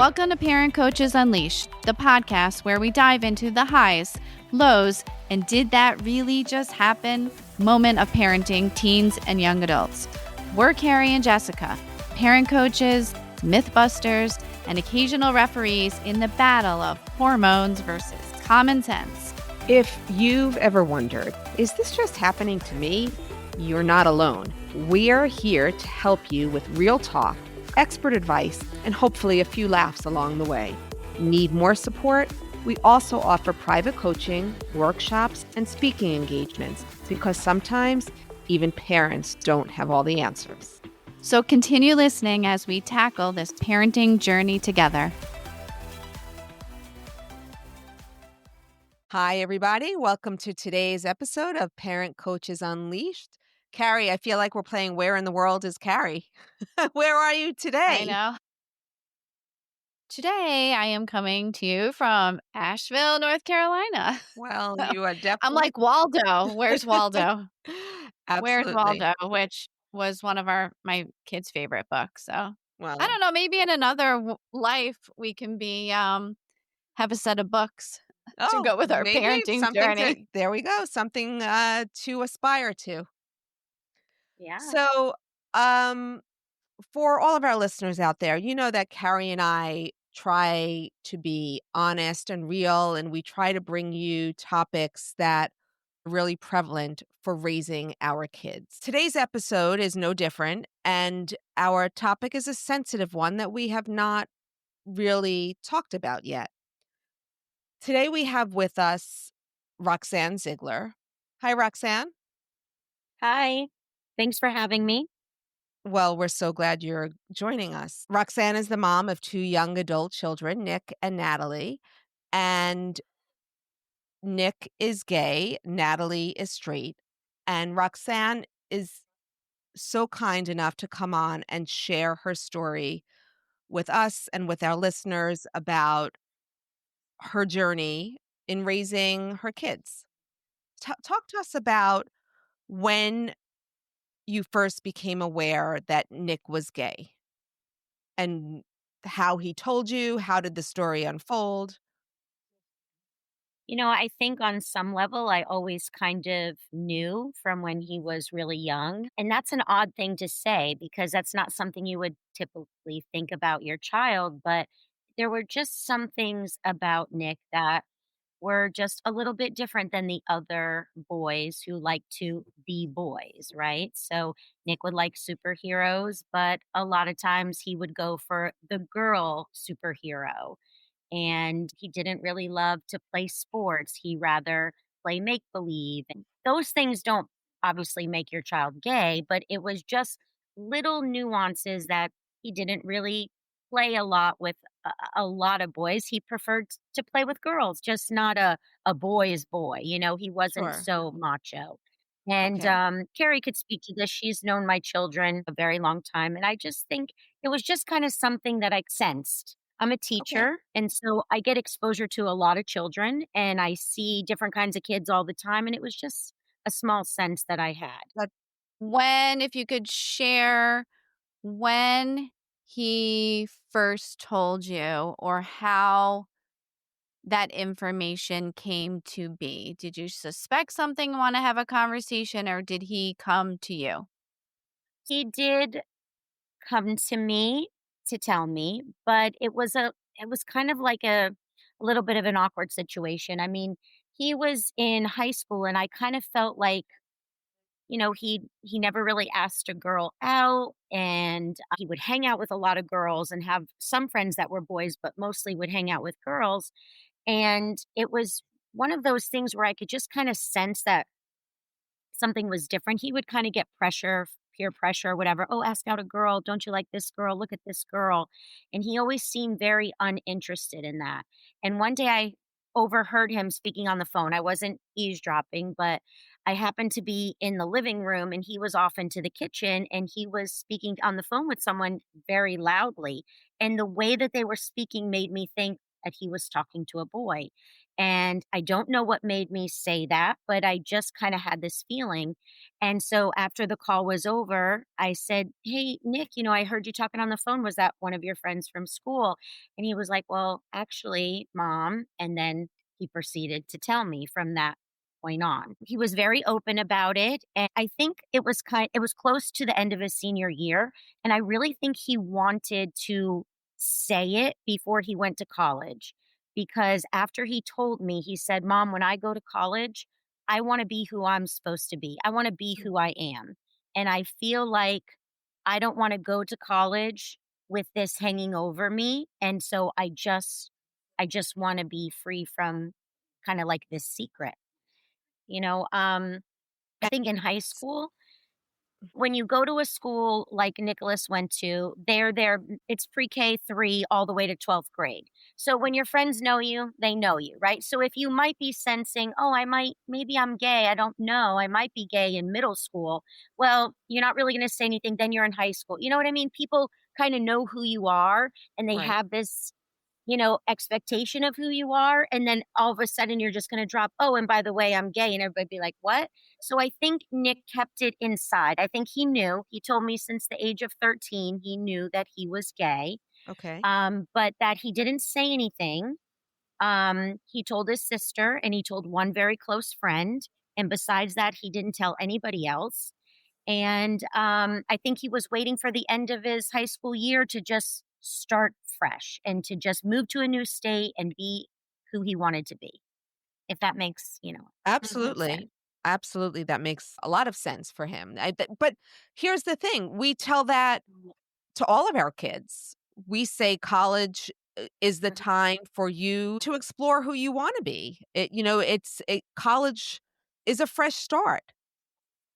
Welcome to Parent Coaches Unleashed, the podcast where we dive into the highs, lows, and did that really just happen moment of parenting teens and young adults. We're Carrie and Jessica, parent coaches, mythbusters, and occasional referees in the battle of hormones versus common sense. If you've ever wondered, is this just happening to me? You're not alone. We're here to help you with real talk, expert advice, and hopefully a few laughs along the way. Need more support? We also offer private coaching, workshops, and speaking engagements because sometimes even parents don't have all the answers. So continue listening as we tackle this parenting journey together. Hi, everybody. Welcome to today's episode of Parent Coaches Unleashed. Carrie, I feel like we're playing Where in the World is Carrie? Where are you today? I know. Today, I am coming to you from Asheville, North Carolina. Well, you are definitely... I'm like Waldo. Where's Waldo? Where's Absolutely. Waldo? Which was one of my kids' favorite books. So Well, I don't know. Maybe in another life we can be have a set of books to go with our maybe parenting something journey. there we go. Something to aspire to. Yeah. So, for all of our listeners out there, you know that Carrie and I try to be honest and real, and we try to bring you topics that are really prevalent for raising our kids. Today's episode is no different, and our topic is a sensitive one that we have not really talked about yet. Today we have with us Roxanne Ziegler. Hi, Roxanne. Hi. Thanks for having me. Well, we're so glad you're joining us. Roxanne is the mom of two young adult children, Nick and Natalie. And Nick is gay, Natalie is straight. And Roxanne is so kind enough to come on and share her story with us and with our listeners about her journey in raising her kids. Talk to us about when you first became aware that Nick was gay and how he told you. How did the story unfold? I think on some level, I always kind of knew from when he was really young. And that's an odd thing to say because that's not something you would typically think about your child. But there were just some things about Nick that were just a little bit different than the other boys who like to be boys, right? So Nick would like superheroes, but a lot of times he would go for the girl superhero. And he didn't really love to play sports. He rather play make believe. And those things don't obviously make your child gay, but it was just little nuances that he didn't really play a lot with a lot of boys. He preferred to play with girls, just not a boy's boy. He wasn't Sure. so macho. And Okay. Carrie could speak to this. She's known my children a very long time. And I just think it was just kind of something that I sensed. I'm a Okay. teacher, and so I get exposure to a lot of children, and I see different kinds of kids all the time, and it was just a small sense that I had. If you could share when he first told you or how that information came to be. Did you suspect something, want to have a conversation, or did he come to you? He did come to me to tell me, but it was kind of like a little bit of an awkward situation. I mean, he was in high school and I kind of felt like, he never really asked a girl out and he would hang out with a lot of girls and have some friends that were boys, but mostly would hang out with girls. And it was one of those things where I could just kind of sense that something was different. He would kind of get pressure, peer pressure, whatever. Oh, ask out a girl. Don't you like this girl? Look at this girl. And he always seemed very uninterested in that. And one day I overheard him speaking on the phone. I wasn't eavesdropping, but I happened to be in the living room and he was off into the kitchen and he was speaking on the phone with someone very loudly. And the way that they were speaking made me think that he was talking to a boy. And I don't know what made me say that, but I just kind of had this feeling. And so after the call was over, I said, "Hey, Nick, I heard you talking on the phone. Was that one of your friends from school?" And he was like, "Well, actually, mom." And then he proceeded to tell me from that point on. He was very open about it. And I think it was close to the end of his senior year. And I really think he wanted to say it before he went to college because after he told me, he said, "Mom, when I go to college, I want to be who I'm supposed to be. I want to be who I am. And I feel like I don't want to go to college with this hanging over me. And so I just want to be free from kind of like this secret." I think in high school, when you go to a school like Nicholas went to, they're there, it's pre-K 3 all the way to 12th grade. So when your friends know you, they know you, right? So if you might be sensing, "Oh, maybe I'm gay, I don't know, I might be gay in middle school." Well, you're not really going to say anything, then you're in high school. You know what I mean? People kind of know who you are and they Right. have this expectation of who you are. And then all of a sudden you're just going to drop, "Oh, and by the way, I'm gay." And everybody be like, "What?" So I think Nick kept it inside. I think he knew. He told me since the age of 13, he knew that he was gay, Okay. but that he didn't say anything. He told his sister and he told one very close friend. And besides that, he didn't tell anybody else. And I think he was waiting for the end of his high school year to just start fresh and to just move to a new state and be who he wanted to be, if that makes, sense. Absolutely. Absolutely. That makes a lot of sense for him. But here's the thing, we tell that to all of our kids. We say college is the Mhm. time for you to explore who you want to be. College is a fresh start.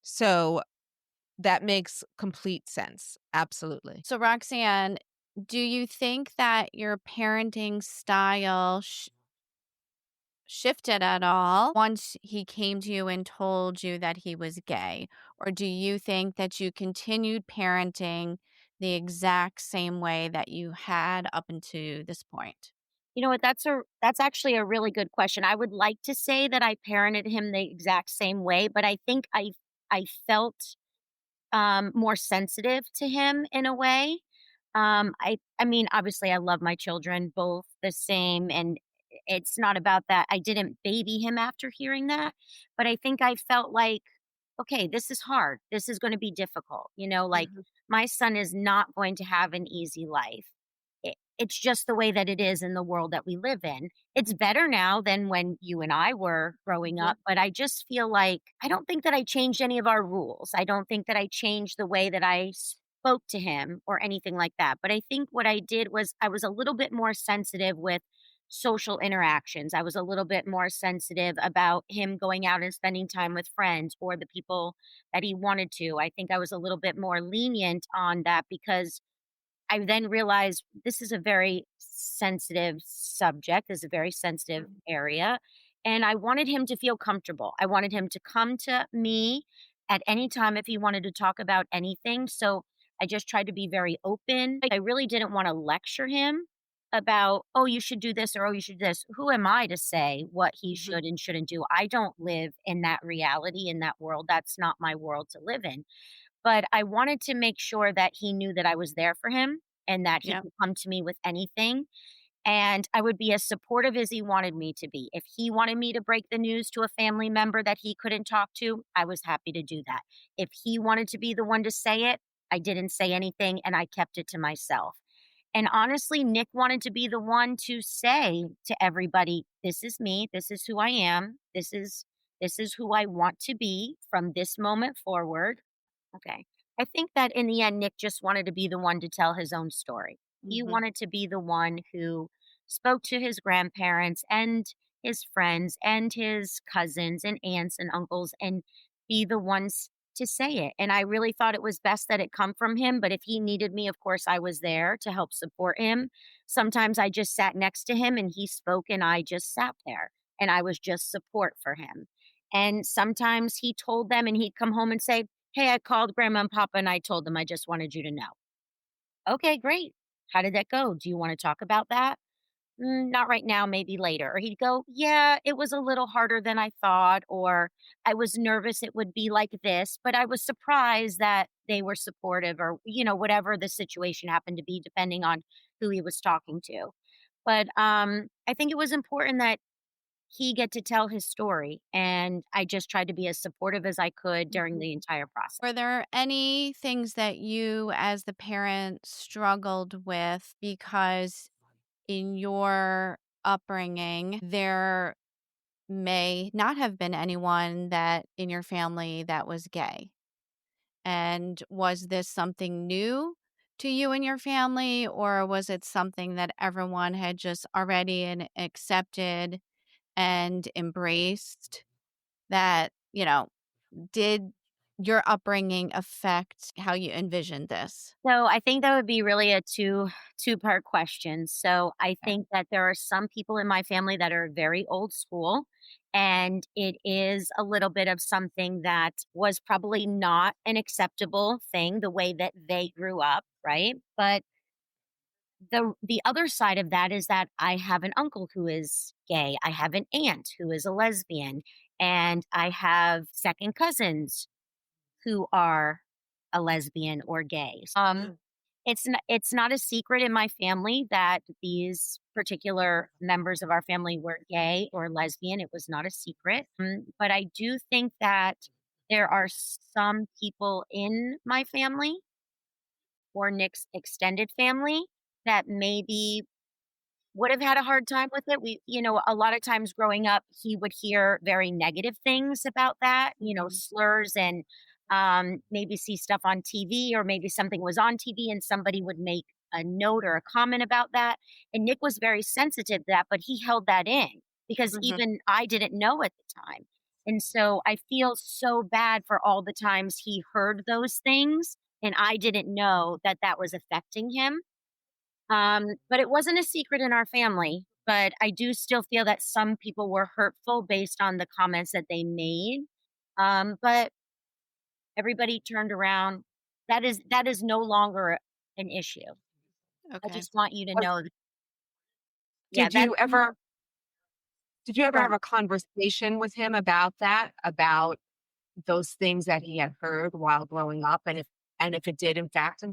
So that makes complete sense. Absolutely. So, Roxanne, do you think that your parenting style shifted at all once he came to you and told you that he was gay? Or do you think that you continued parenting the exact same way that you had up until this point? You know what? That's actually a really good question. I would like to say that I parented him the exact same way, but I think I felt more sensitive to him in a way. I mean, obviously, I love my children both the same, and it's not about that. I didn't baby him after hearing that, but I think I felt like, okay, this is hard. This is going to be difficult. Like Mhm. my son is not going to have an easy life. It's just the way that it is in the world that we live in. It's better now than when you and I were growing Mhm. up, but I just feel like I don't think that I changed any of our rules. I don't think that I changed the way that I spoke to him or anything like that. But I think what I did was I was a little bit more sensitive with social interactions. I was a little bit more sensitive about him going out and spending time with friends or the people that he wanted to. I think I was a little bit more lenient on that because I then realized this is a very sensitive subject, this is a very sensitive Mhm. area, and I wanted him to feel comfortable. I wanted him to come to me at any time if he wanted to talk about anything, so I just tried to be very open. I really didn't wanna lecture him about, "Oh, you should do this," or, "Oh, you should do this." Who am I to say what he Mhm. should and shouldn't do? I don't live in that reality, in that world. That's not my world to live in. But I wanted to make sure that he knew that I was there for him and that he Yep. could come to me with anything. And I would be as supportive as he wanted me to be. If he wanted me to break the news to a family member that he couldn't talk to, I was happy to do that. If he wanted to be the one to say it, I didn't say anything and I kept it to myself. And honestly, Nick wanted to be the one to say to everybody, "This is me, this is who I am, this is who I want to be from this moment forward." Okay. I think that in the end, Nick just wanted to be the one to tell his own story. He Mhm. wanted to be the one who spoke to his grandparents and his friends and his cousins and aunts and uncles and be the ones to say it. And I really thought it was best that it come from him. But if he needed me, of course, I was there to help support him. Sometimes I just sat next to him and he spoke and I just sat there and I was just support for him. And sometimes he told them and he'd come home and say, "Hey, I called grandma and papa and I told them I just wanted you to know." "Okay, great. How did that go? Do you want to talk about that?" Not right now, maybe later. Or he'd go, yeah, it was a little harder than I thought, or I was nervous it would be like this, but I was surprised that they were supportive, or, whatever the situation happened to be, depending on who he was talking to. But I think it was important that he get to tell his story. And I just tried to be as supportive as I could during Mhm. the entire process. Were there any things that you, as the parent, struggled with because in your upbringing, there may not have been anyone that in your family that was gay? And was this something new to you and your family, or was it something that everyone had just already and accepted and embraced that, did your upbringing affect how you envisioned this? So I think that would be really a two-part question. So I Okay. think that there are some people in my family that are very old school, and it is a little bit of something that was probably not an acceptable thing the way that they grew up, right? But the other side of that is that I have an uncle who is gay. I have an aunt who is a lesbian, and I have second cousins who are a lesbian or gay. It's not a secret in my family that these particular members of our family were gay or lesbian. It was not a secret. But I do think that there are some people in my family or Nick's extended family that maybe would have had a hard time with it. A lot of times growing up, he would hear very negative things about that, Mhm. slurs, and maybe see stuff on TV, or maybe something was on TV and somebody would make a note or a comment about that. And Nick was very sensitive to that, but he held that in because Mhm. even I didn't know at the time. And so I feel so bad for all the times he heard those things and I didn't know that that was affecting him. But it wasn't a secret in our family. But I do still feel that some people were hurtful based on the comments that they made. But everybody turned around. That is no longer an issue. I Okay. just want you to Was know that, yeah, did that's you ever did you ever have fun. a conversation with him about that? About those things that he had heard while growing up, and if it did in fact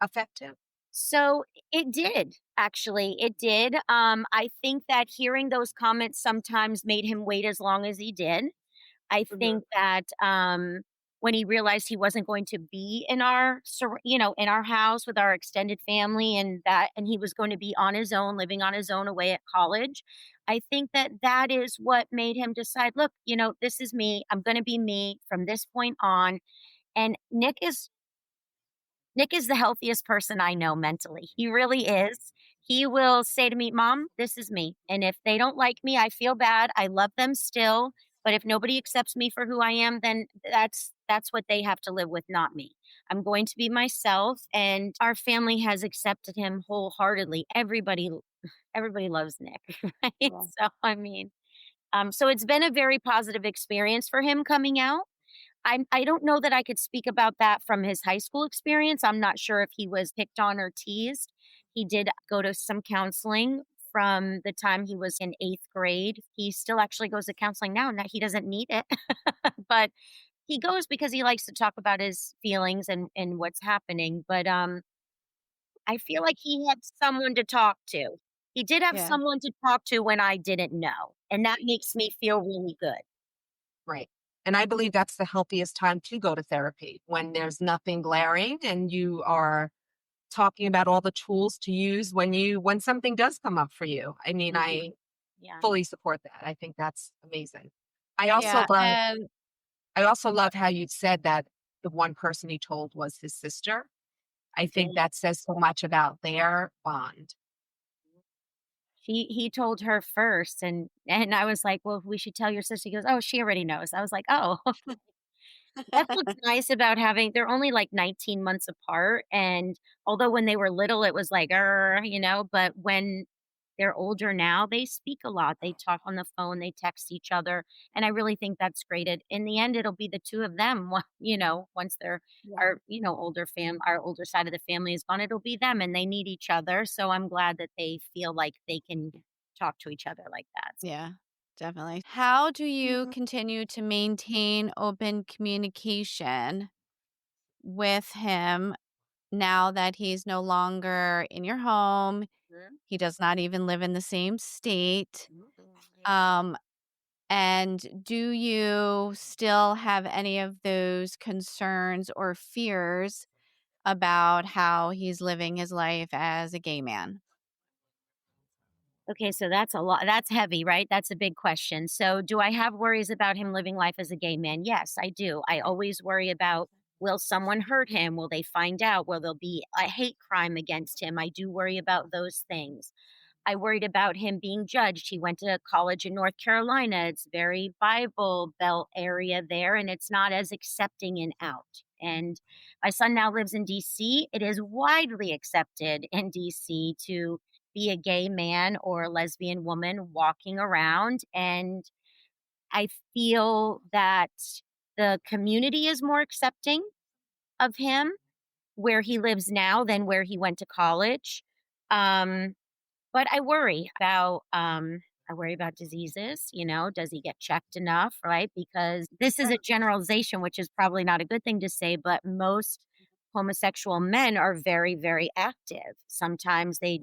affect him? So it did, actually. It did. I think that hearing those comments sometimes made him wait as long as he did. I Mhm, think that, when he realized he wasn't going to be in our house with our extended family, and he was going to be on his own, living on his own away at college, I think that that is what made him decide, "Look, this is me. I'm gonna be me from this point on." And Nick is the healthiest person I know mentally. He really is. He will say to me, "Mom, this is me. And if they don't like me, I feel bad. I love them still. But if nobody accepts me for who I am, then that's what they have to live with, not me. I'm going to be myself." And our family has accepted him wholeheartedly. Everybody loves Nick, right? Well, So so it's been a very positive experience for him coming out. I don't know that I could speak about that from his high school experience. I'm not sure if he was picked on or teased. He did go to some counseling from the time he was in 8th grade. He still actually goes to counseling now, and that he doesn't need it. But he goes because he likes to talk about his feelings and what's happening. But I feel like he had someone to talk to. He did have yeah. someone to talk to when I didn't know, and that makes me feel really good. right. And I believe that's the healthiest time to go to therapy, when there's nothing glaring and you are talking about all the tools to use when something does come up for you. I mean, I Yeah. fully support that. I think that's amazing. I also Yeah, love and I also love how you said that the one person he told was his sister. I He think did. that says so much about their bond. He told her first, and I was like, "Well, we should tell your sister." He goes, "Oh, she already knows." I was like, "Oh." That's what's nice about having they're only, like, 19 months apart, and although when they were little, it was like, but when they're older now, they speak a lot. They talk on the phone, they text each other, and I really think that's great. In the end, it'll be the two of them. Once they're our our older side of the family is gone, it'll be them, and they need each other. So I'm glad that they feel like they can talk to each other like that. Yeah, definitely. How do you continue to maintain open communication with him now that he's no longer in your home? He does not even live in the same state. Um, and do you still have any of those concerns or fears about how he's living his life as a gay man? Okay, so that's a lot. That's heavy, right? That's a big question. So, do I have worries about him living life as a gay man? Yes, I do. I always worry about, will someone hurt him? Will they find out? Will there be a hate crime against him? I do worry about those things. I worried about him being judged. He went to college in North Carolina. It's very Bible Belt area there, and it's not as accepting and out. And my son now lives in DC. It is widely accepted in DC to be a gay man or a lesbian woman walking around. And I feel that the community is more accepting of him where he lives now than where he went to college. Um, but I worry about diseases, does he get checked enough, right? Because this is a generalization, which is probably not a good thing to say, but most homosexual men are very, very active. Sometimes they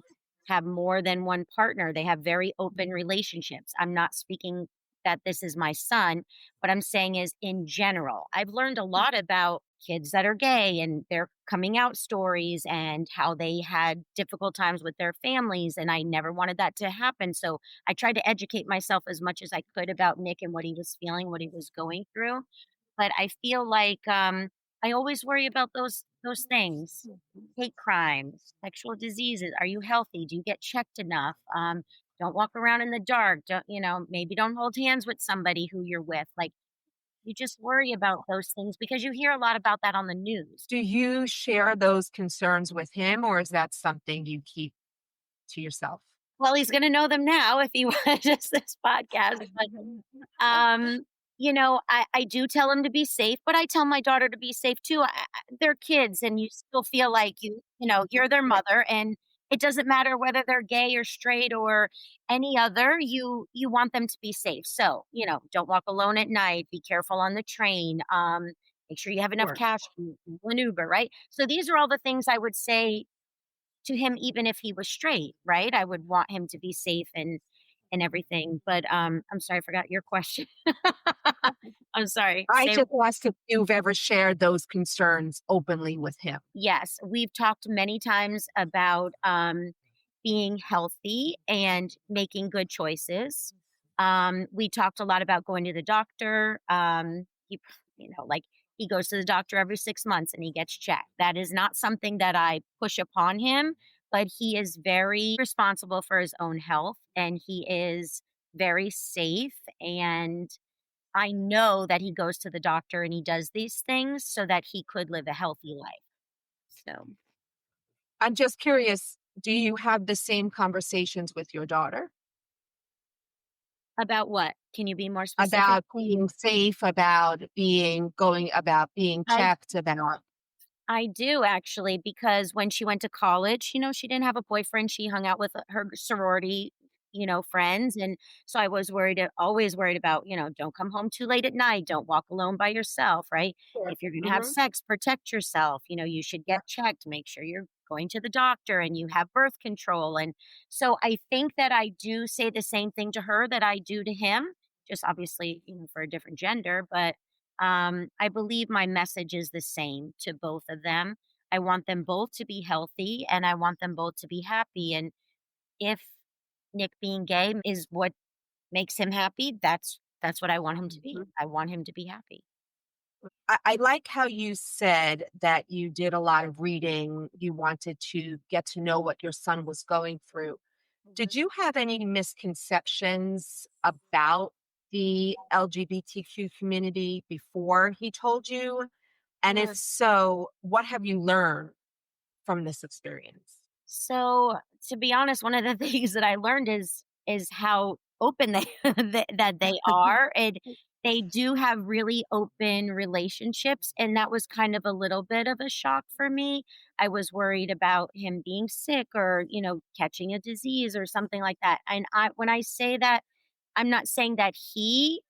have more than one partner. They have very open relationships. I'm not speaking that this is my son. What I'm saying is in general. I've learned a lot about kids that are gay and their coming out stories and how they had difficult times with their families. And I never wanted that to happen. So I tried to educate myself as much as I could about Nick and what he was feeling, what he was going through. But I feel like I always worry about those things. Hate crimes, sexual diseases. Are you healthy? Do you get checked enough? Don't walk around in the dark. Maybe don't hold hands with somebody who you're with. Like, you just worry about those things because you hear a lot about that on the news. Do you share those concerns with him, or is that something you keep to yourself? Well, he's gonna know them now if he watches this podcast, but Um, I do tell him to be safe, but I tell my daughter to be safe too. They're kids, and you still feel like you're their mother, and it doesn't matter whether they're gay or straight or any other. You want them to be safe. So don't walk alone at night. Be careful on the train. Make sure you have enough Sure. cash for an Uber, right? So these are all the things I would say to him, even if he was straight, right? I would want him to be safe and everything. But I'm sorry, I forgot your question. I'm sorry. I Say just asked if you've ever shared those concerns openly with him. yes. We've talked many times about being healthy and making good choices. We talked a lot about going to the doctor. Like he goes to the doctor every 6 months and he gets checked. That is not something that I push upon him, but he is very responsible for his own health and he is very safe. And I know that he goes to the doctor and he does these things so that he could live a healthy life. So, I'm just curious, do you have the same conversations with your daughter about what? Can you be more specific? about being safe, about being I checked, about I do actually, because when she went to college, she didn't have a boyfriend. She hung out with her sorority, friends. And so I was always worried about, don't come home too late at night. Don't walk alone by yourself, right? Sure. If you're going to have Mhm. sex, protect yourself. You should get checked, make sure you're going to the doctor and you have birth control. And so I think that I do say the same thing to her that I do to him, just obviously, for a different gender. But I believe my message is the same to both of them. I want them both to be healthy and I want them both to be happy. And if Nick being gay is what makes him happy, that's what I want him to be. Mhm. I want him to be happy. I like how you said that you did a lot of reading. You wanted to get to know what your son was going through. Did you have any misconceptions about the LGBTQ community before he told you? And if Mhm. so, what have you learned from this experience? So to be honest, one of the things that I learned is how open they that they are, and they do have really open relationships, and that was kind of a little bit of a shock for me. I was worried about him being sick or, catching a disease or something like that. And when I say that, I'm not saying that he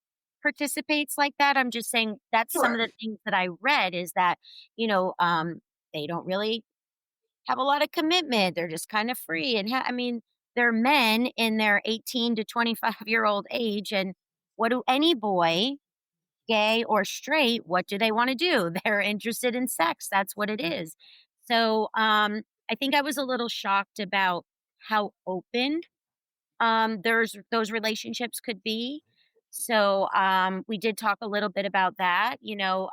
participates like that. I'm just saying that's some of Sure. the things that I read is that, you know, um, they don't really have a lot of commitment. They're just kind of free. And I mean, they're men in their 18 to 25-year-old age. And what do any boy, gay or straight, what do they want to do? They're interested in sex. That's what it is. So I think I was a little shocked about how open there's those relationships could be. So we did talk a little bit about that,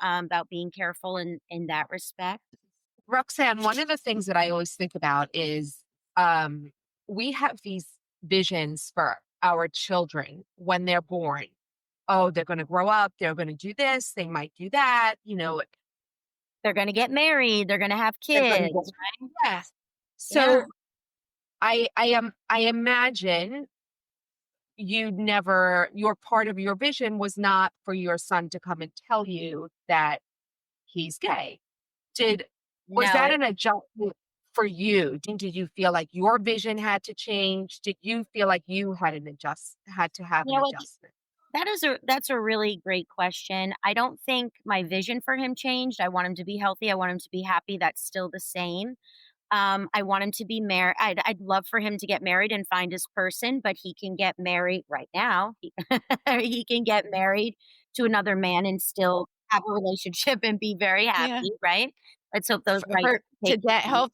about being careful in that respect. Roxanne, one of the things that I always think about is um, we have these visions for our children when they're born. Oh, they're going to grow up, they're going to do this, they might do that, They're going to get married. They're going to have they're going to go. kids, right? Yes. Yeah. So I imagine your part of your vision was not for your son to come and tell you that he's gay. Did Was No, that an adjustment for you? Did you feel like your vision had to change? Did you feel like you had to have you an know what? adjustment? That's a really great question. I don't think my vision for him changed. I want him to be healthy. I want him to be happy. That's still the same. I want him to be married. I'd love for him to get married and find his person, but he can get married right now. He can get married to another man and still have a relationship and be very Yeah. happy, right? Let's hope those rights For take today, place,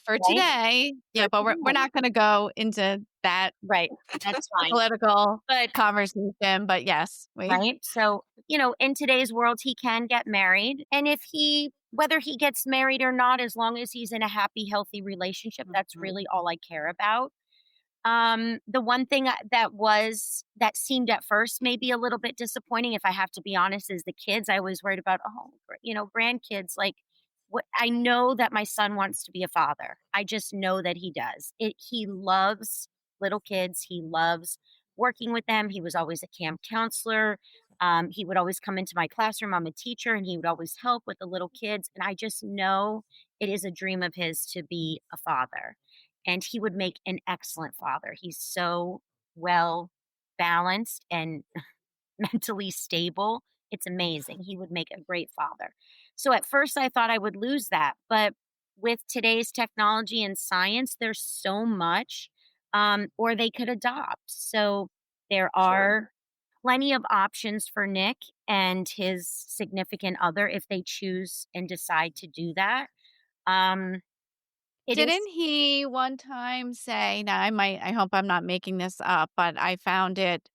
for right? today. For Yeah, but we're today. not going to go into that Right. That's fine. political But conversation. But yes, we. right? So, in today's world, he can get married. And whether he gets married or not, as long as he's in a happy, healthy relationship, that's Mhm. really all I care about. The one thing that seemed at first maybe a little bit disappointing, if I have to be honest, is the kids. I was worried about, grandkids. Like, what I know that my son wants to be a father. I just know that he does. He loves little kids. He loves working with them. He was always a camp counselor. He would always come into my classroom. I'm a teacher, and he would always help with the little kids. And I just know it is a dream of his to be a father, and he would make an excellent father. He's so well balanced and mentally stable. It's amazing. He would make a great father. So at first I thought I would lose that, but with today's technology and science, there's so much, or they could adopt. So there Sure. are plenty of options for Nick and his significant other if they choose and decide to do that. Um, it is, Didn't he one time say, now I hope I'm not making this up, but I found it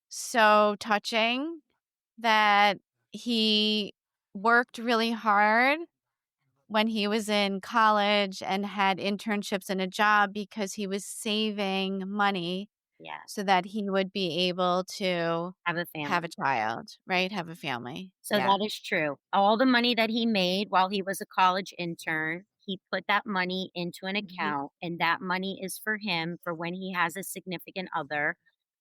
so touching that he worked really hard when he was in college and had internships and a job because he was saving money yeah, so that he would be able to have a have a family. child, right? Have a family. So Yeah. that is true. All the money that he made while he was a college intern, he put that money into an Mhm. account, and that money is for him for when he has a significant other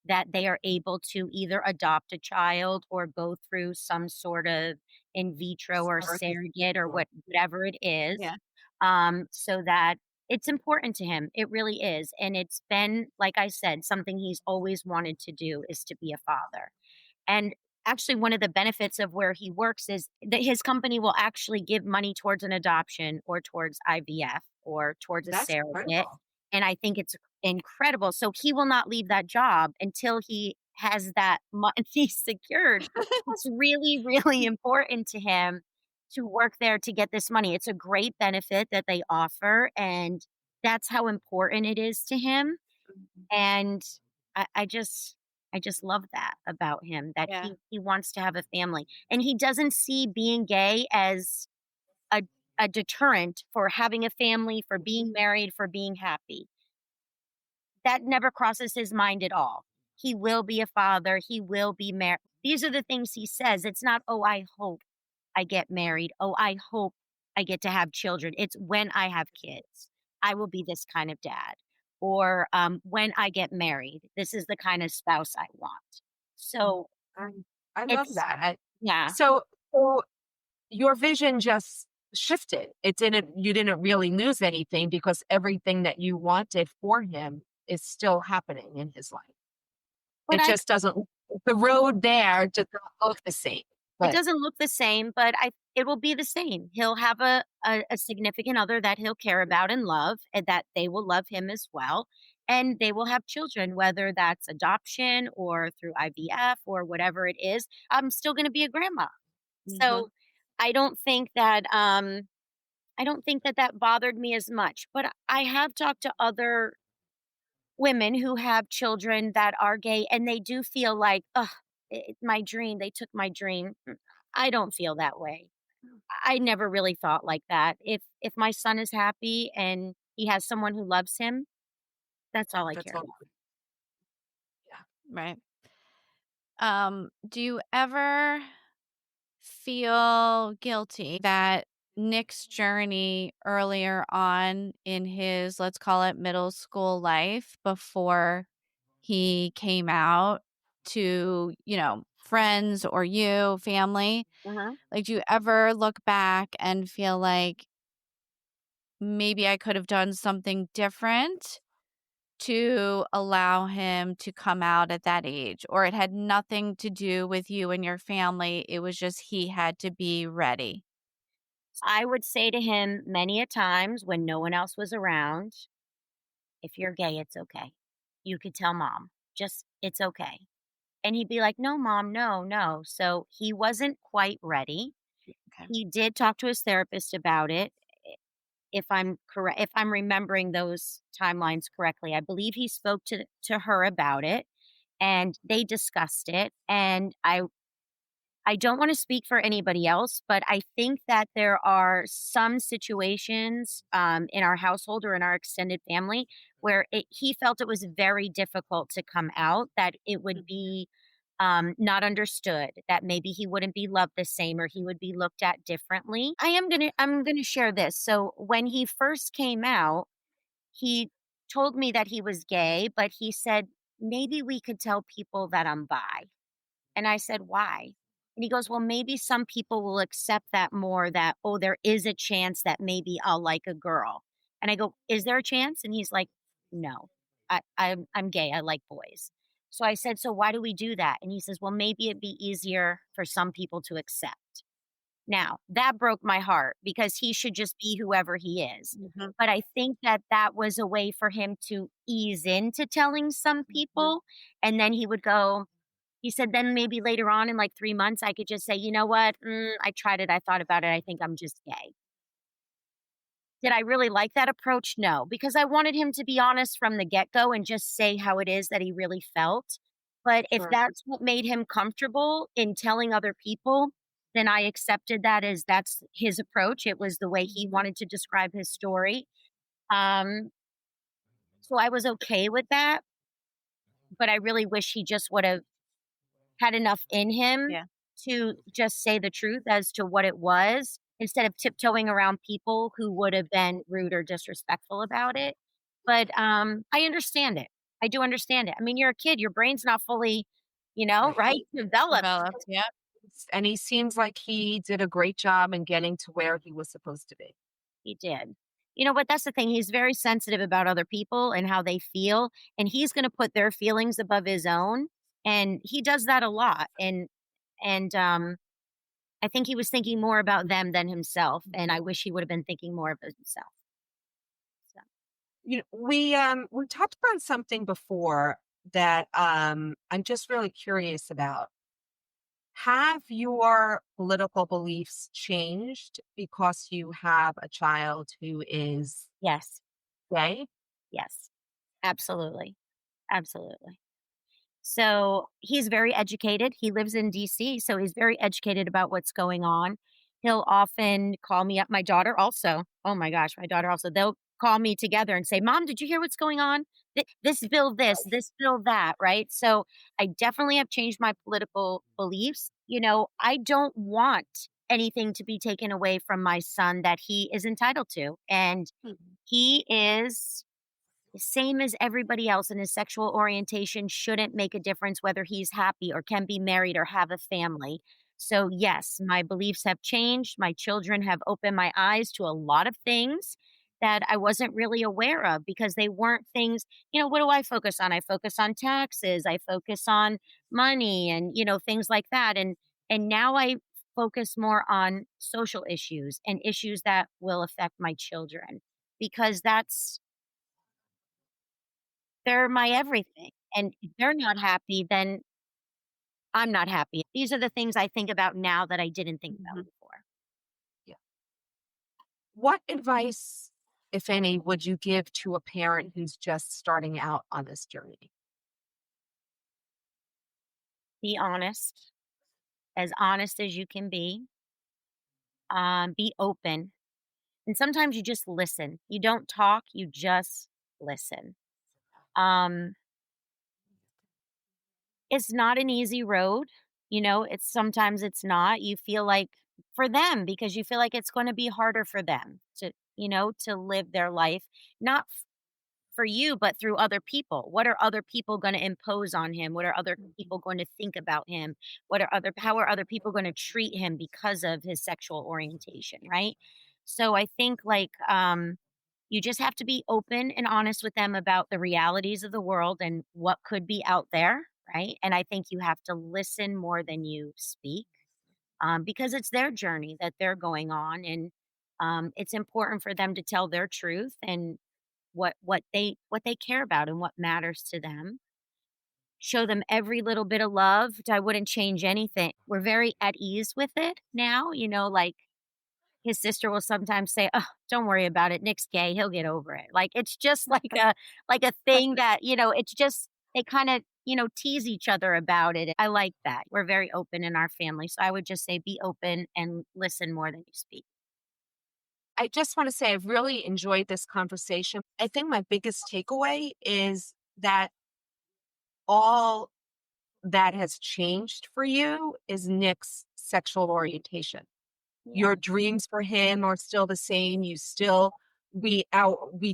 that they are able to either adopt a child or go through some sort of in vitro or Surrogate. surrogate or Sure. whatever it is. Yeah. So that it's important to him. It really is. And it's been, like I said, something he's always wanted to do is to be a father. And actually, one of the benefits of where he works is that his company will actually give money towards an adoption or towards IVF or towards a That's surrogate. incredible. And I think it's incredible. So he will not leave that job until he has that money secured. It's really, really important to him to work there to get this money. It's a great benefit that they offer. And that's how important it is to him. And I just love that about him, that Yeah. he wants to have a family, and he doesn't see being gay as a a deterrent for having a family, for being married, for being happy. That never crosses his mind at all. He will be a father, he will be married. These are the things he says. It's not, "Oh, I hope I get married. Oh, I hope I get to have children." It's when I have kids. I will be this kind of dad. Or when I get married, this is the kind of spouse I want. So I I love it's, that. yeah. So your vision just shifted. It didn't you didn't really lose anything because everything that you wanted for him is still happening in his life. But It just doesn't the road there does not look the same. it But doesn't look the same, but it will be the same. He'll have a significant other that he'll care about and love, and that they will love him as well. And they will have children, whether that's adoption or through IVF or whatever it is. I'm still going to be a grandma. mhm, So I don't think that I don't think that that bothered me as much. But I have talked to other women who have children that are gay, and they do feel like, "Ugh, my dream, they took my dream." I don't feel that way. I never really thought like that. If my son is happy and he has someone who loves him, that's all I that's care all. about. Yeah. Right. Do you ever feel guilty that Nick's journey earlier on in his, let's call it middle school life before he came out to, friends or you, family, Uh-huh. like, do you ever look back and feel like maybe I could have done something different to allow him to come out at that age, or it had nothing to do with you and your family, it was just he had to be ready? I would say to him many a times when no one else was around, if you're gay, it's okay. You could tell mom, just it's okay. And he'd be like, no, mom, no, no. So he wasn't quite ready. Okay. He did talk to his therapist about it. If I'm correct, if I'm remembering those timelines correctly, I believe he spoke to her about it and they discussed it. And I don't want to speak for anybody else, but I think that there are some situations in our household or in our extended family where he felt it was very difficult to come out, that it would Mhm. be not understood, that maybe he wouldn't be loved the same or he would be looked at differently. I'm gonna share this. So when he first came out, he told me that he was gay, but he said maybe we could tell people that I'm bi. And I said, "Why?" And he goes, "Well, maybe some people will accept that more, that, oh, there is a chance that maybe I'll like a girl." And I go, "Is there a chance?" And he's like, "No. I'm gay. I like boys." So I said, "So why do we do that?" And he says, "Well, maybe it'd be easier for some people to accept." Now, that broke my heart because he should just be whoever he is. Mhm. But I think that that was a way for him to ease into telling some Mhm. people, and then he would go, he said, "Then maybe later on in, like, 3 months, I could just say, 'You know what? I tried it, I thought about it, I think I'm just gay.'" Did I really like that approach? No, because I wanted him to be honest from the get-go and just say how it is that he really felt. But if Sure. that's what made him comfortable in telling other people, then I accepted that as that's his approach. It was the way he Mhm. wanted to describe his story. Um, so I was okay with that, but I really wish he just would've had enough in him Yeah. to just say the truth as to what it was, instead of tiptoeing around people who would have been rude or disrespectful about it. But, I understand it. I do understand it. I mean, you're a kid, your brain's not fully, right, developed. Developed, yep. And he seems like he did a great job in getting to where he was supposed to be. He did. But that's the thing, he's very sensitive about other people and how they feel, and he's gonna put their feelings above his own, and he does that a lot, and I think he was thinking more about them than himself, and I wish he would have been thinking more of himself. So, We talked about something before that I'm just really curious about. Have your political beliefs changed because you have a child who is yes, gay? yes, absolutely, absolutely. So, he's very educated. He lives in DC, so he's very educated about what's going on. He'll often call me up, my daughter also. Oh my gosh, my daughter also. They'll call me together and say, "Mom, did you hear what's going on? This bill that," right? So, I definitely have changed my political beliefs. I don't want anything to be taken away from my son that he is entitled to. And Mhm. he is same as everybody else, and his sexual orientation shouldn't make a difference whether he's happy or can be married or have a family. So, yes, my beliefs have changed. My children have opened my eyes to a lot of things that I wasn't really aware of because they weren't things, what do I focus on? I focus on taxes, I focus on money and, things like that. And now I focus more on social issues and issues that will affect my children because they're my everything, and if they're not happy, then I'm not happy. These are the things I think about now that I didn't think about Mhm. before. Yeah. What advice, if any, would you give to a parent who's just starting out on this journey? Be honest as you can be open, and sometimes you just listen. You don't talk, you just listen. Um, it's not an easy road, it's not. You feel like for them because you feel like it's gonna be harder for them to live their life, not for you, but through other people. What are other people going to impose on him? What are other Mhm. people going to think about him? How are other people going to treat him because of his sexual orientation, right? So I think you just have to be open and honest with them about the realities of the world and what could be out there, right? And I think you have to listen more than you speak because it's their journey that they're going on, and it's important for them to tell their truth and what they care about and what matters to them. Show them every little bit of love. I wouldn't change anything. We're very at ease with it now, like his sister will sometimes say, "Oh, don't worry about it. Nick's gay. He'll get over it." Like it's just like a thing that, it's just they kind of, tease each other about it. I like that. We're very open in our family. So I would just say be open and listen more than you speak. I just want to say I've really enjoyed this conversation. I think my biggest takeaway is that all that has changed for you is Nick's sexual orientation. Yeah. Your dreams for him are still the same. You still we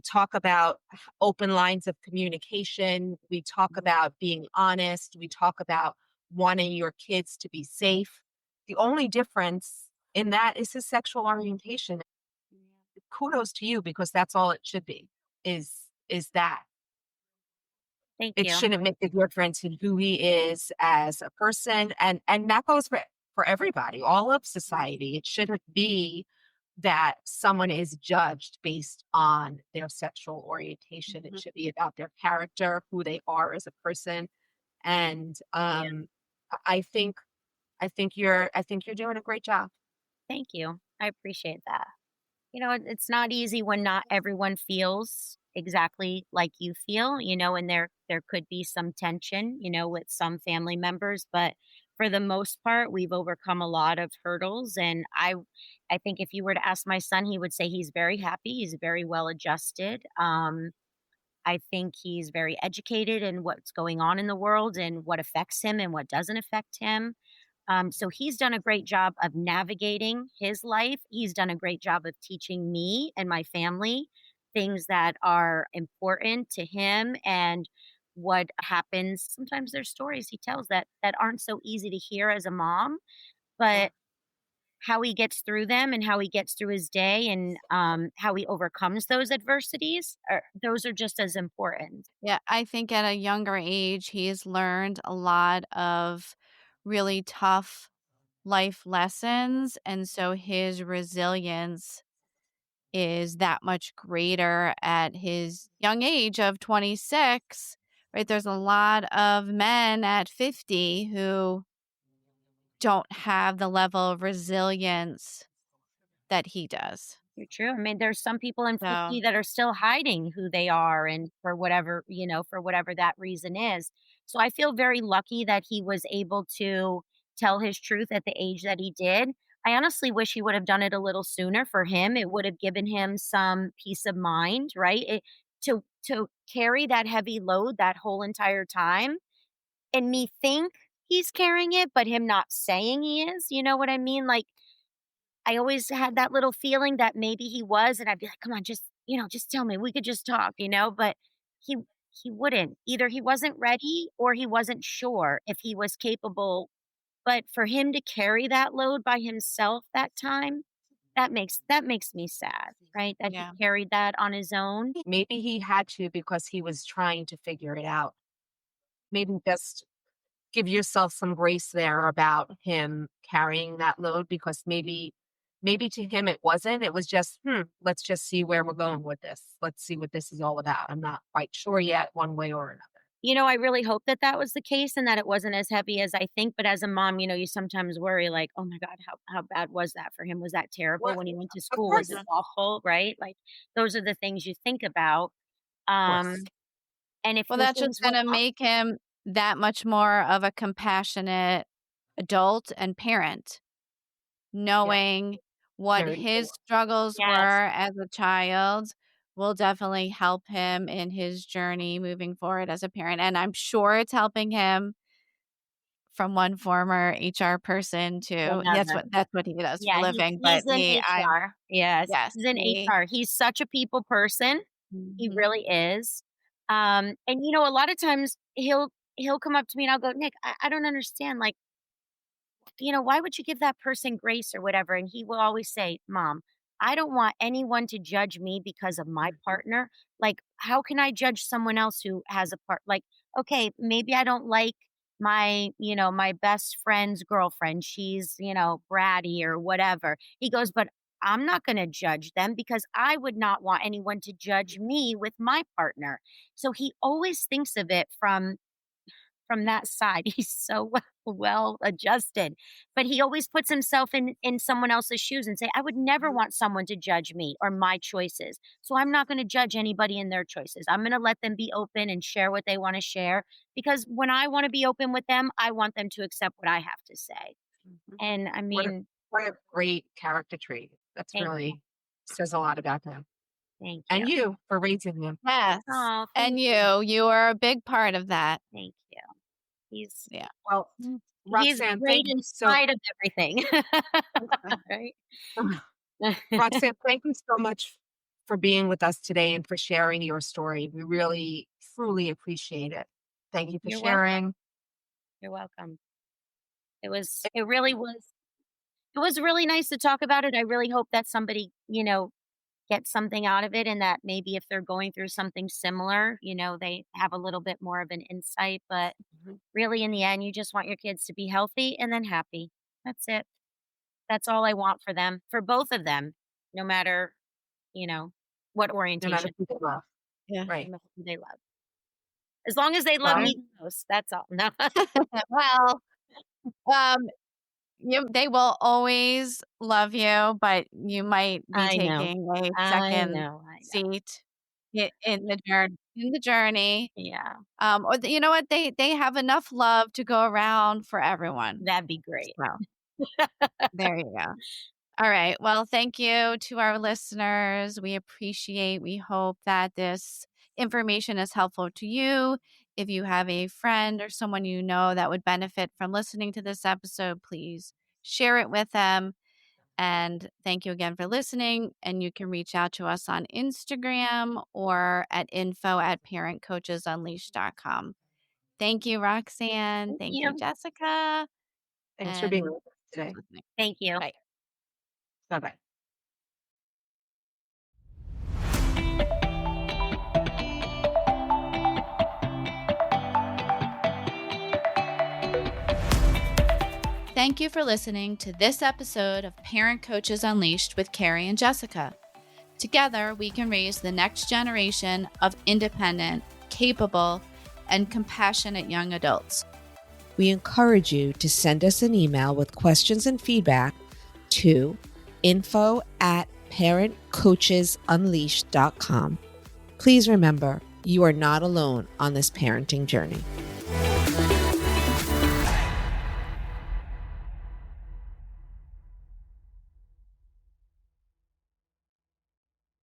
talk about open lines of communication. We talk about being honest. We talk about wanting your kids to be safe. The only difference in that is his sexual orientation. Kudos to you because that's all it should be is that Thank it you. shouldn't make a difference in who he is as a person, and that goes for everybody, all of society. It shouldn't be that someone is judged based on their sexual orientation. It Mhm. should be about their character, who they are as a person. And Yeah. I think you're doing a great job. Thank you. I appreciate that. It's not easy when not everyone feels exactly like you feel, and there could be some tension, with some family members, but for the most part, we've overcome a lot of hurdles, and I think if you were to ask my son, he would say he's very happy, he's very well adjusted. I think he's very educated in what's going on in the world and what affects him and what doesn't affect him. So he's done a great job of navigating his life. He's done a great job of teaching me and my family things that are important to him and what happens. Sometimes there's stories he tells that aren't so easy to hear as a mom, Yeah. but how he gets through them and how he gets through his day and how he overcomes those adversities, those are just as important. Yeah, I think at a younger age, he's learned a lot of really tough life lessons. And so his resilience is that much greater at his young age of 26, right? There's a lot of men at 50 who don't have the level of resilience that he does. You're true. I mean, there's some people in So, 50 that are still hiding who they are and for whatever that reason is. So I feel very lucky that he was able to tell his truth at the age that he did. I honestly wish he would have done it a little sooner for him. It would have given him some peace of mind, right? To carry that heavy load that whole entire time and me think he's carrying it, but him not saying he is. You know what I mean? Like I always had that little feeling that maybe he was, and I'd be like, "Come on, just tell me. We could just talk," but he he wouldn't. Either he wasn't ready or he wasn't sure if he was capable, but for him to carry that load by himself that time, that makes me sad, right? That he Yeah. carried that on his own. Maybe he had to because he was trying to figure it out. Maybe just give yourself some grace there about him carrying that load because maybe to him it wasn't. It was just, let's just see where we're going with this. Let's see what this is all about. I'm not quite sure yet, one way or another. I really hope that that was the case and that it wasn't as heavy as I think, but as a mom, you sometimes worry like, "Oh my god, how bad was that for him? Was that terrible Well, when he went to of school? Was course, it of awful?" Right? Like, those are the things you think about, course. um, and if Well, the that's just things went gonna wrong. make him that much more of a compassionate adult and parent, Yeah, knowing what very his true. struggles were Yes, as a child will definitely help him in his journey moving forward as a parent, and I'm sure it's helping him from one former HR person to to another. that's what he does for a Yeah, he's living, he's but in I'm HR. Yes, yes, he's in HR. He's such a people person. He mhm. really is. And a lot of times he'll come up to me and I'll go, "Nick, I don't understand. Like, why would you give that person grace or whatever?" And he will always say, "Mom, I don't want anyone to judge me because of my Mhm. partner. Like, how can I judge someone else who has a part? Like, okay, maybe I don't like my best friend's girlfriend. She's, bratty or whatever." He goes, "But I'm not going to judge them because I would not want anyone to judge me with my partner." So he always thinks of it from that side. He's so well adjusted, but he always puts himself in someone else's shoes and say, "I would never Mhm. want someone to judge me or my choices. So I'm not going to judge anybody in their choices. I'm going to let them be open and share what they want to share because when I want to be open with them, I want them to accept what I have to say." Mhm. And I What a mean, what a great character trait. That's thank you. really says a lot about him Thank you. and you for raising him. Yes, Oh, and thank you. you are a big part of that. Thank you. He's Yeah. Well, he's Roxanne, great thank you in so spite of everything. Right? Roxanne, thank you so much for being with us today and for sharing your story. We really, truly appreciate it. Thank you for You're welcome. sharing. You're welcome. It was really nice to talk about it. I really hope that somebody, gets something out of it and that maybe if they're going through something similar, they have a little bit more of an insight. But Mhm. really, in the end, you just want your kids to be healthy and then happy. That's it. That's all I want for them, for both of them, no matter, you know, what No matter orientation, who they love. Yeah. Right. no matter who they love. As long as they love Well, me the most, that's all. No, Well, um, they will always love you, but you might be I know. taking a I second know. I know. seat in the journey. Yeah, Or you know what? They have enough love to go around for everyone. that'd be great. So, there you go. All right. Well, thank you to our listeners. We hope that this information is helpful to you. If you have a friend or someone you know that would benefit from listening to this episode, please share it with them. And thank you again for listening. And you can reach out to us on Instagram or at info@parentcoachesunleashed.com. Thank you, Roxanne. Thank Thank you, you. Jessica. thanks for being And with us today. listening. Thank you. Bye. Bye bye. Thank you for listening to this episode of Parent Coaches Unleashed with Carrie and Jessica. Together, we can raise the next generation of independent, capable, and compassionate young adults. We encourage you to send us an email with questions and feedback to info@parentcoachesunleashed.com. Please remember, you are not alone on this parenting journey.